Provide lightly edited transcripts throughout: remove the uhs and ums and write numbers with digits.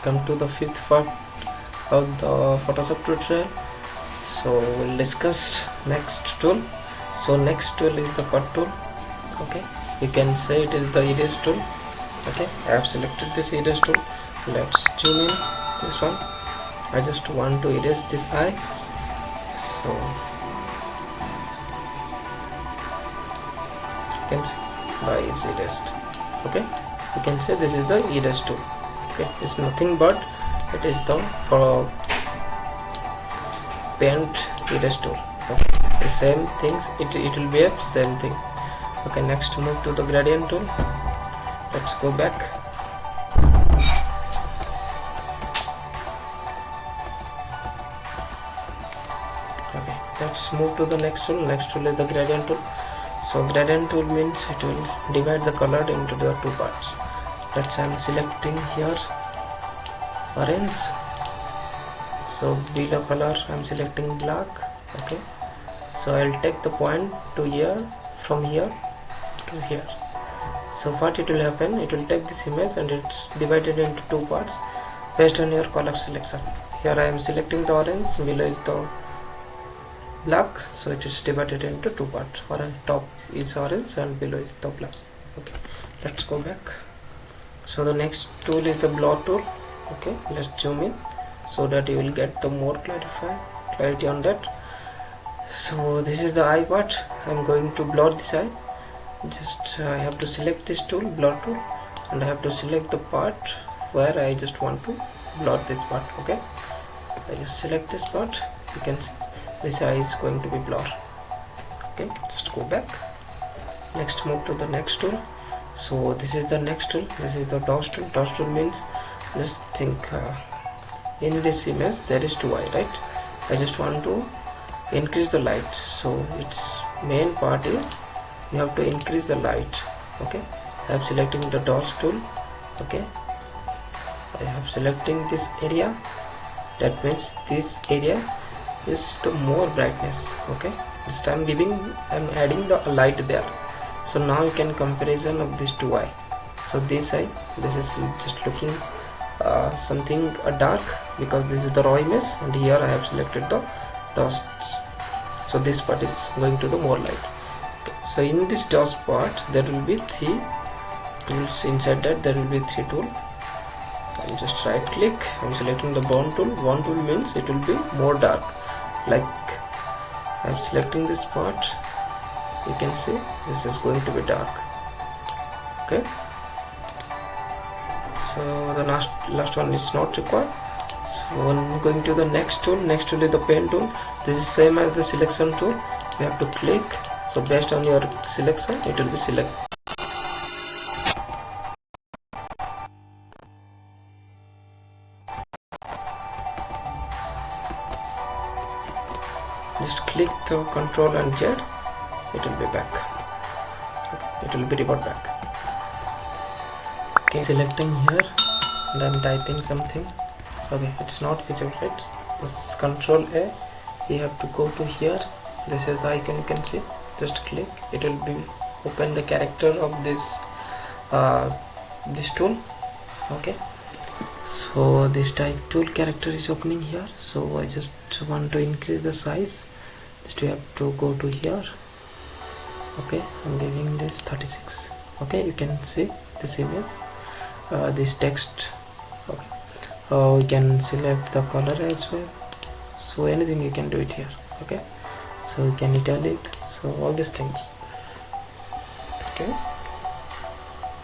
come to the fifth part of the Photoshop tutorial. So we'll discuss next tool. So next tool is the cut tool. Okay, you can say it is the erase tool. Okay, I have selected this erase tool. Let's zoom in this one. I just want to erase this eye, so you can see the eye is erased. Okay, you can say this is the erase tool. Okay, it's nothing but it is the for paint erase tool. Okay, the same things, it will be a same thing. Okay, next move to the gradient tool. Let's go back. Okay, let's move to the next tool. Next tool is the gradient tool. So gradient tool means it will divide the color into the two parts. Let's I'm selecting here orange. So below color I'm selecting black. Okay, so I'll take the point to here, from here to here. So what it will happen, it will take this image and it's divided into two parts based on your color selection. Here I am selecting the orange, below is the black, so it is divided into two parts. Orange top is orange and below is the black. Okay, let's go back. So the next tool is the blur tool. Okay, let's zoom in so that you will get the more clarity on that. So this is the eye part. I'm going to blur this eye. Just I have to select this tool, blur tool, and I have to select the part where I just want to blur this part. Okay, I just select this part. You can see this eye is going to be blurred. Okay, just go back. Next move to the next tool. So this is the next tool. This is the dodge tool. Dodge tool means, just think in this image there is two eye, right? I just want to increase the light. So its main part is you have to increase the light. Okay, I am selecting the dodge tool. Okay, I have selecting this area. That means this area is the more brightness. Okay, this time I'm adding the light there. So now you can comparison of these two eye. So this eye, this is just looking something dark because this is the raw image, and here I have selected the dust. So this part is going to the more light. Okay, so in this dust part there will be three tools. Inside that there will be three tools. I'm just right click, I'm selecting the burn tool. Burn tool means it will be more dark. Like I'm selecting this part, you can see this is going to be dark. Okay, so the last one is not required. So I'm going to the next tool. Next tool is the pen tool. This is same as the selection tool. You have to click. So based on your selection, it will be select. Just click the Control and Z. It will be back. Okay, it will be revert back. Okay, selecting here and I'm typing something. Okay, it's not visible, right? Just Control A. You have to go to here. This is the icon, you can see. Just click. It will be open the character of this tool. Okay, so this type tool character is opening here. So I just want to increase the size. Just you have to go to here. Okay, I'm giving this 36. Okay, you can see this image, this text. Okay, we can select the color as well. So anything you can do it here. Okay, so you can italic. So all these things. Okay,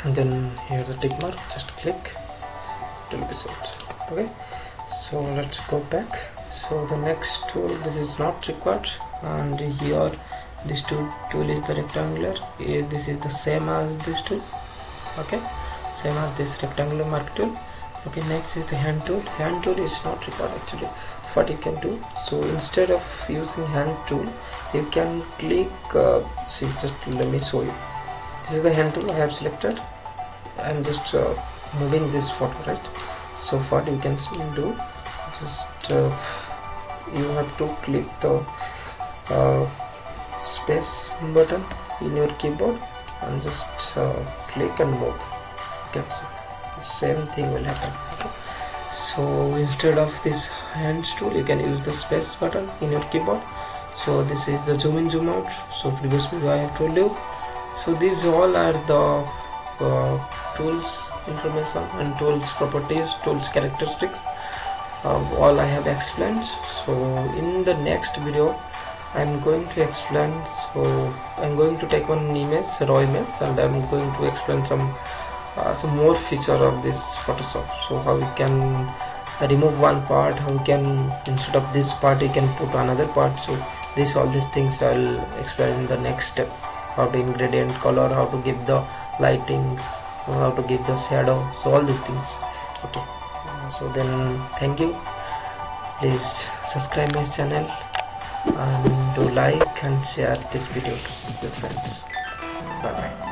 and then here the tick mark. Just click. It will be set. Okay, so let's go back. So the next tool, this is not required, and here this tool is the rectangular. This is the same as this tool. Okay, same as this rectangular mark tool. Okay, next is the hand tool. Hand tool is not required actually. What you can do, so instead of using hand tool, you can click see, just let me show you. This is the hand tool I have selected. I am just moving this photo, right? So what you can do, just you have to click the space button in your keyboard and just click and move. Okay, so the same thing will happen. Okay, So instead of this hands tool, you can use the space button in your keyboard. So this is the zoom in, zoom out. So previously I have told you. So these all are the tools information and tools properties, tools characteristics, all I have explained. So in the next video I'm going to explain, so I'm going to take one image, raw image, and I'm going to explain some more feature of this Photoshop. So how we can remove one part, how we can, instead of this part you can put another part. So all these things I'll explain in the next step. How to ingredient color, how to give the lightings, how to give the shadow, so all these things. Okay, so then thank you. Please subscribe my channel and do like and share this video to your friends. Bye bye.